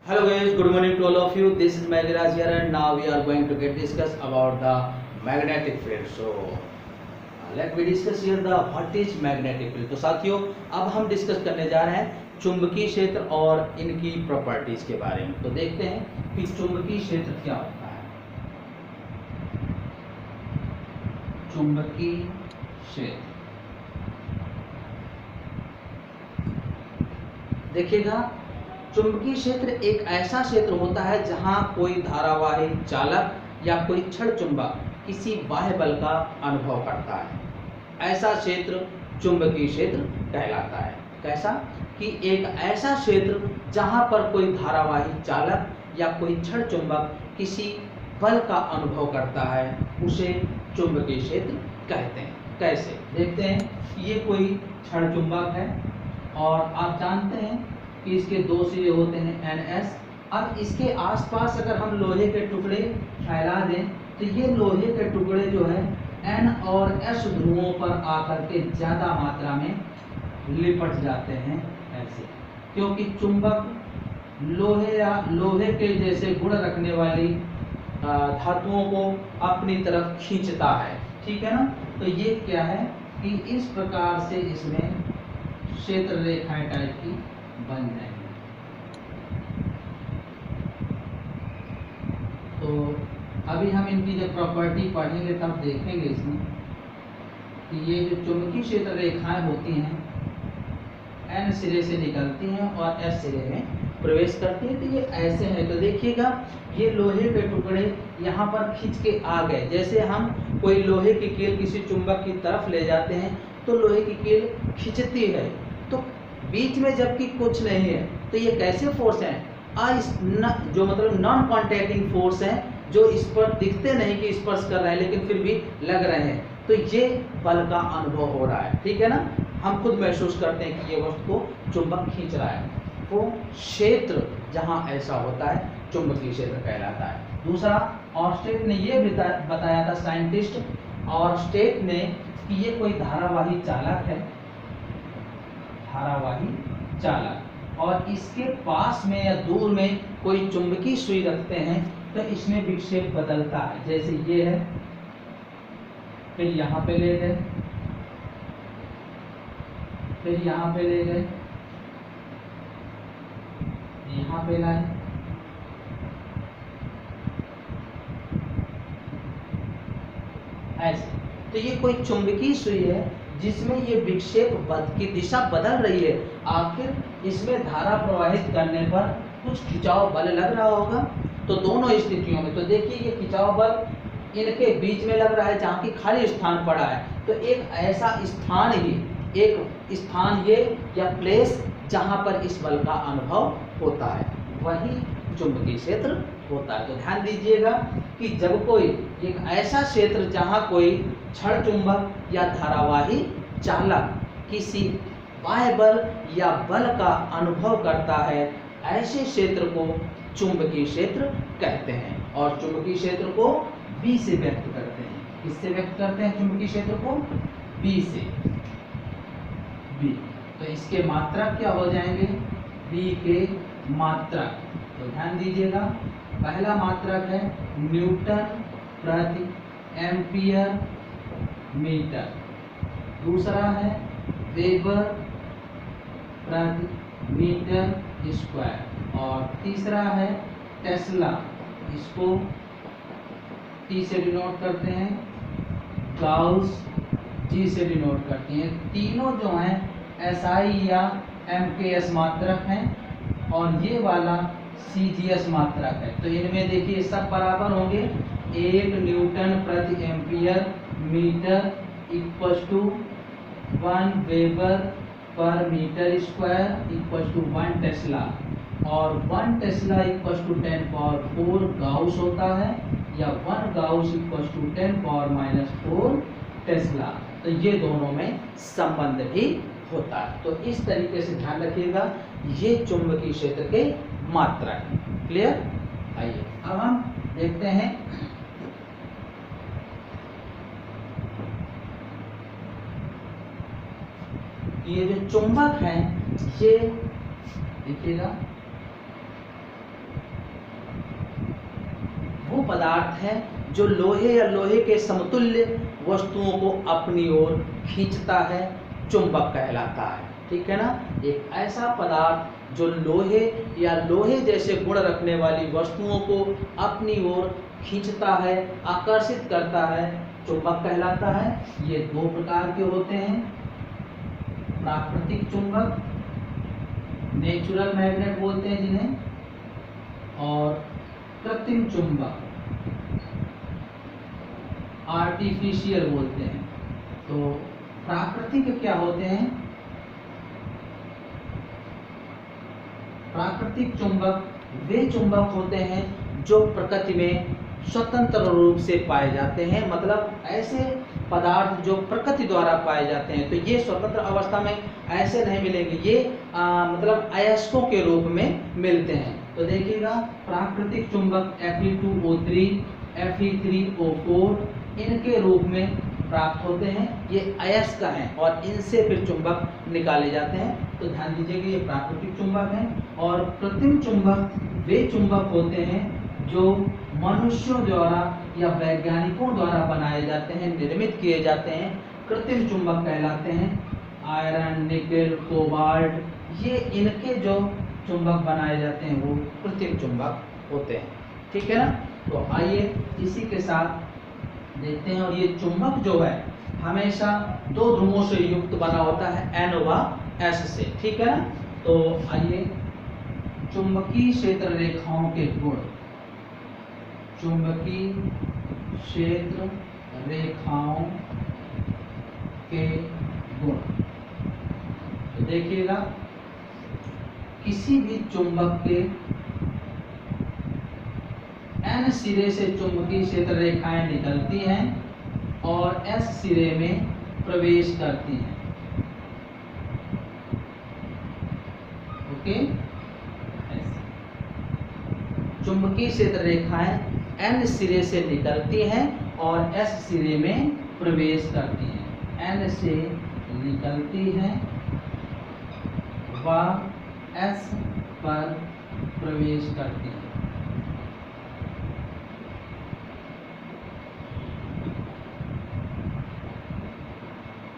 Hello guys, good morning to all of you. This is Megraj here and now we are going to get discuss about the magnetic field. Let me discuss here the what is magnetic field. तो साथियों अब हम discuss करने जा रहे हैं चुंबकीय क्षेत्र और इनकी प्रॉपर्टीज के बारे में। तो देखते हैं कि चुंबकीय क्षेत्र क्या होता है। चुंबकीय क्षेत्र देखिएगा, चुंबकीय क्षेत्र एक ऐसा क्षेत्र होता है जहां कोई धारावाही चालक या कोई क्षण चुंबक किसी बाह्य बल का अनुभव करता है। ऐसा क्षेत्र चुंबकीय क्षेत्र कहलाता है। कैसा कि एक ऐसा क्षेत्र जहां पर कोई धारावाही चालक या कोई क्षण चुंबक किसी बल का अनुभव करता है उसे चुंबकीय क्षेत्र कहते हैं। कैसे देखते हैं, ये कोई क्षण चुंबक है और आप जानते हैं कि इसके दो सिरे होते हैं NS। अब इसके आसपास अगर हम लोहे के टुकड़े फैला दें तो ये लोहे के टुकड़े जो है N और S ध्रुवों पर आकर के ज़्यादा मात्रा में लिपट जाते हैं ऐसे, क्योंकि चुंबक लोहे के जैसे गुण रखने वाली धातुओं को अपनी तरफ खींचता है। ठीक है ना। तो ये क्या है कि इस प्रकार से इसमें क्षेत्र रेखाएं टाइप की बन जाएंगी। तो अभी हम इनकी जब प्रॉपर्टी पढ़ेंगे तब देखेंगे इसमें कि ये जो चुंबकीय क्षेत्र रेखाएं होती हैं N सिरे से निकलती हैं और S सिरे में प्रवेश करती है। तो ये ऐसे हैं। तो देखिएगा, ये लोहे के टुकड़े यहाँ पर खींच के आ गए। जैसे हम कोई लोहे की कील किसी चुंबक की तरफ ले जाते हैं तो लोहे की कील खींचती है, तो बीच में जबकि कुछ नहीं है, तो ये कैसे फोर्स हैं? जो मतलब नॉन कॉन्टैक्टिंग फोर्स हैं, जो इस पर दिखते नहीं कि स्पर्श कर रहे हैं लेकिन फिर भी लग रहे हैं। तो ये बल का अनुभव हो रहा है। ठीक है ना। हम खुद महसूस करते हैं कि ये वस्तु को चुंबक खींच रहा है। वो क्षेत्र जहाँ ऐसा होता है चुंबकीय क्षेत्र कहलाता है। दूसरा, ऑर्स्टेड ने ये बताया था, साइंटिस्ट ऑर्स्टेड ने, कि ये कोई धारावाही चालक है, धारावाही चालक, और इसके पास में या दूर में कोई चुंबकीय सुई रखते हैं तो इसमें विक्षेप बदलता है। जैसे ये है, फिर यहाँ पे ले गए, फिर यहाँ पे ले गए, यहाँ पे लाए, ऐसे। तो ये कोई चुंबकीय सुई है जिसमें ये विक्षेप की दिशा बदल रही है। आखिर इसमें धारा प्रवाहित करने पर कुछ खिंचाव बल लग रहा होगा। तो दोनों स्थितियों में, तो देखिए ये खिंचाव बल इनके बीच में लग रहा है जहाँ की खाली स्थान पड़ा है। तो एक ऐसा स्थान ही, एक स्थान ये या प्लेस जहाँ पर इस बल का अनुभव होता है, वही चुंबकीय क्षेत्र होता है। तो ध्यान दीजिएगा कि जब कोई एक ऐसा क्षेत्र जहाँ कोई क्षण चुंबक या धारावाही चालक किसी बाह्य बल या बल का अनुभव करता है, ऐसे क्षेत्र को चुंबकीय क्षेत्र कहते हैं। और चुंबकीय क्षेत्र को B से व्यक्त करते हैं। किससे व्यक्त करते हैं चुंबकीय क्षेत्र को? B से। B। तो इसके मात्रक क्या हो जाएंगे? B के मात्रक। तो ध्यान दीजिएगा, पहला मात्रक है न्यूटन प्रति एम्पियर मीटर, दूसरा है वेबर प्रति मीटर स्क्वायर, और तीसरा है टेस्ला। इसको T से डिनोट करते हैं, गाउस G से डिनोट करते हैं। तीनों जो हैं SI या MKS मात्रक हैं और ये वाला CGS मात्रक है। तो इनमें देखिए सब बराबर होंगे। 1 न्यूटन प्रति ampere metre equals to 1 weber पर metre square equals to 1 tesla, और 1 tesla equals to 10 power 4 gauss होता है, या 1 gauss equals to 10 power -4 tesla. तो ये दोनों में संबंध भी होता है। तो इस तरीके से ध्यान रखिएगा, ये चुंबकीय क्षेत्र के मात्रक। क्लियर? आइए अब हम देखते हैं ये जो चुंबक हैं, ये देखिएगा पदार्थ है जो लोहे या लोहे के समतुल्य वस्तुओं को अपनी ओर खींचता है, चुंबक कहलाता है। ठीक है ना, एक ऐसा पदार्थ जो लोहे या लोहे जैसे गुण रखने वाली वस्तुओं को अपनी ओर खींचता है, आकर्षित करता है, चुंबक कहलाता है। ये दो प्रकार के होते हैं, प्राकृतिक चुंबक, नेचुरल मैग्नेट बोलते हैं जिन्हें, और कृत्रिम चुंबक, आर्टिफिशियल बोलते हैं। तो प्राकृतिक क्या होते हैं? प्राकृतिक चुंबक वे चुंबक होते हैं जो प्रकृति में स्वतंत्र रूप से पाए जाते हैं, मतलब ऐसे पदार्थ जो प्रकृति द्वारा पाए जाते हैं। तो ये स्वतंत्र अवस्था में ऐसे नहीं मिलेंगे, ये मतलब अयस्कों के रूप में मिलते हैं। तो देखिएगा, प्राकृतिक चुंबक Fe2O3, Fe3O4 इनके रूप में प्राप्त होते हैं, ये अयस्क हैं और इनसे फिर चुंबक निकाले जाते हैं। तो ध्यान दीजिए कि ये प्राकृतिक चुंबक हैं। और कृत्रिम चुंबक वे चुंबक होते हैं जो मनुष्यों द्वारा या वैज्ञानिकों द्वारा बनाए जाते हैं, निर्मित किए जाते हैं, कृत्रिम चुंबक कहलाते हैं। आयरन, निकेल, कोबाल्ट, ये इनके जो चुंबक बनाए जाते हैं वो कृत्रिम चुंबक होते हैं। ठीक है ना, तो आइए इसी के साथ देखते हैं। और ये चुंबक जो है हमेशा दो ध्रुवों से युक्त बना होता है, N व S से। ठीक है ना, तो आइए चुंबकीय क्षेत्र रेखाओं के गुण, चुंबकीय क्षेत्र रेखाओं के गुण। तो देखिएगा, किसी भी चुंबक के N सिरे से चुंबकीय क्षेत्र रेखाएं निकलती हैं और S सिरे में प्रवेश करती हैं। ओके, चुंबकीय क्षेत्र रेखाएं N सिरे से निकलती हैं और S सिरे में प्रवेश करती हैं। N से निकलती हैं व S पर प्रवेश करती हैं।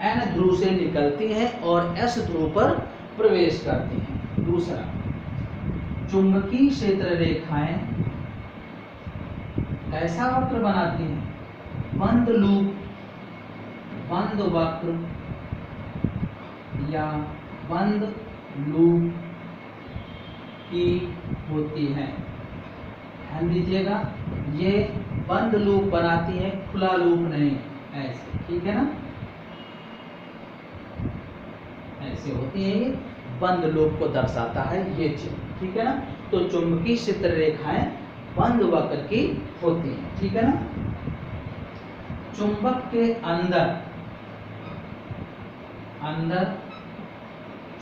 N ध्रुव से निकलती हैं और S ध्रुव पर प्रवेश करती हैं। दूसरा, चुंबकीय क्षेत्र रेखाएं कैसा वक्र बनाती हैं? बंद लूप, बंद वक्र या बंद लूप की होती है। ध्यान दीजिएगा, ये बंद लूप बनाती है, खुला लूप नहीं, ऐसे। ठीक है ना, ऐसे होती है, ये बंद लूप को दर्शाता है ये चिन्ह। ठीक है ना, तो चुंबकीय क्षेत्र रेखाएं बंद वक्र की होती हैं। ठीक है ना, चुंबक के अंदर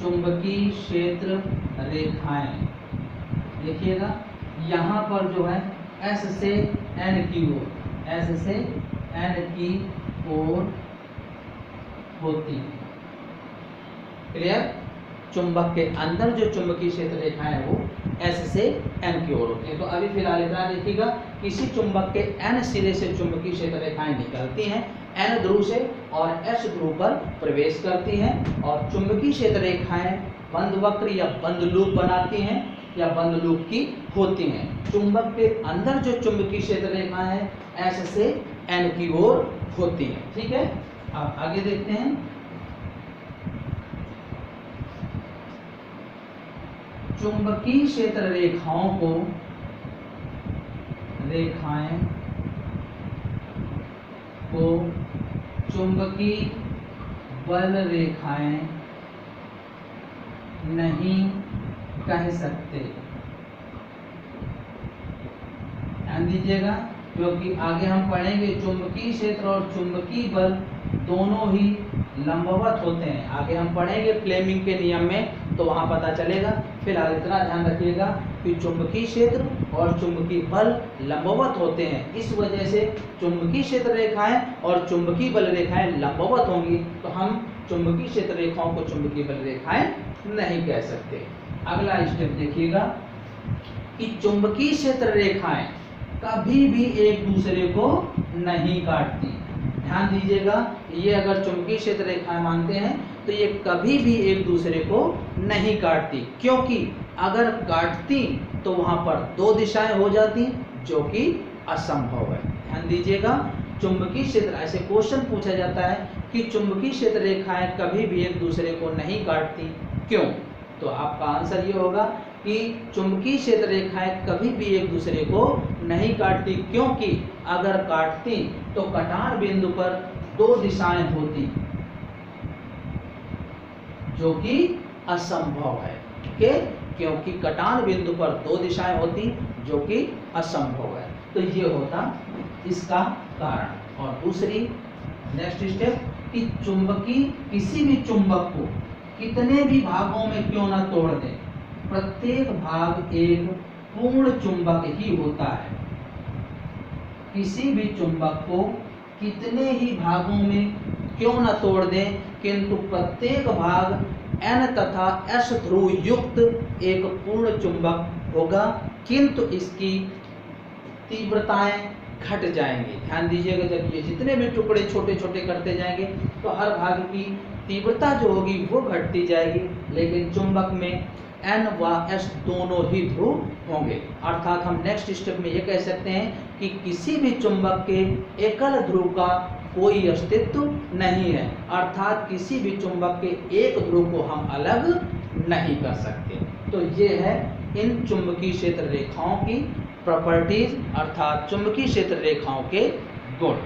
चुंबकीय क्षेत्र रेखाएं, देखिएगा यहाँ पर जो है S से N की ओर, S से N की ओर होती है। क्लियर? चुंबक के अंदर जो चुंबकीय क्षेत्र रेखाएं है वो S से N की ओर होती है। तो अभी फिलहाल इतना देखिएगा, किसी चुंबक के N सिरे से चुंबकीय क्षेत्र रेखाएं निकलती हैं N ध्रुव से और S ध्रुव पर प्रवेश करती हैं, और चुंबकीय क्षेत्र रेखाएं बंद वक्र या बंद लूप बनाती हैं या बंद लूप की होती हैं। चुंबक के अंदर जो चुंबकीय क्षेत्र रेखाएं हैं S से N की ओर होती हैं। ठीक है, आप आगे देखते हैं। चुंबकीय क्षेत्र रेखाओं को चुंबकीय बल रेखाएं नहीं कह सकते। ध्यान दीजिएगा, क्योंकि आगे हम पढ़ेंगे चुंबकीय क्षेत्र और चुंबकीय बल दोनों ही लंबवत होते हैं। आगे हम पढ़ेंगे फ्लेमिंग के नियम में, तो वहां पता चलेगा। फिलहाल इतना ध्यान रखिएगा कि चुंबकीय क्षेत्र और चुंबकीय बल लंबवत होते हैं। इस वजह से चुंबकीय क्षेत्र रेखाएं और चुंबकीय बल रेखाएं लंबवत होंगी, तो हम चुंबकीय क्षेत्र रेखाओं को चुंबकीय बल रेखाएं नहीं कह सकते। अगला स्टेप देखिएगा कि चुंबकीय क्षेत्र रेखाएं कभी भी एक दूसरे को नहीं काटती। ध्यान दीजिएगा, ये अगर चुंबकीय क्षेत्र रेखाएं मानते हैं तो ये कभी भी एक दूसरे को नहीं काटती, क्योंकि अगर काटती तो वहां पर दो दिशाएं हो जाती, जो कि असंभव है। ध्यान दीजिएगा, चुंबकीय क्षेत्र, ऐसे क्वेश्चन पूछा जाता है कि चुंबकीय क्षेत्र रेखाएं कभी भी एक दूसरे को नहीं काटती, क्यों? तो आपका आंसर ये होगा कि चुंबकीय क्षेत्र रेखाएं कभी भी एक दूसरे को नहीं काटती, क्योंकि अगर काटती तो कटार बिंदु पर दो दिशाएं होती, जो कि असंभव है। ओके, क्योंकि कटार बिंदु पर दो दिशाएं होती, जो कि असंभव है। तो ये होता इसका कारण। और दूसरी नेक्स्ट स्टेप कि चुंबकीय, किसी भी चुंबक को कितने भी भागों में क्यों ना तोड़ दें, प्रत्येक भाग एक पूर्ण चुंबक ही होता है। किसी भी चुंबक को कितने ही भागों में क्यों ना तोड़ दें, किंतु प्रत्येक भाग N तथा S ध्रुव युक्त एक पूर्ण चुंबक होगा, किंतु इसकी तीव्रताएं घट जाएंगी। ध्यान दीजिएगा, जब ये जितने भी टुकड़े छोटे छोटे करते जाएंगे तो हर भाग की तीव्रता जो होगी वो घटती जाएगी, लेकिन चुंबक में N व S दोनों ही ध्रुव होंगे। अर्थात हम नेक्स्ट स्टेप में ये कह सकते हैं कि किसी भी चुंबक के एकल ध्रुव का कोई अस्तित्व नहीं है, अर्थात किसी भी चुंबक के एक ध्रुव को हम अलग नहीं कर सकते। तो ये है इन चुंबकीय क्षेत्र रेखाओं की प्रॉपर्टीज, अर्थात चुंबकीय क्षेत्र रेखाओं के गुण।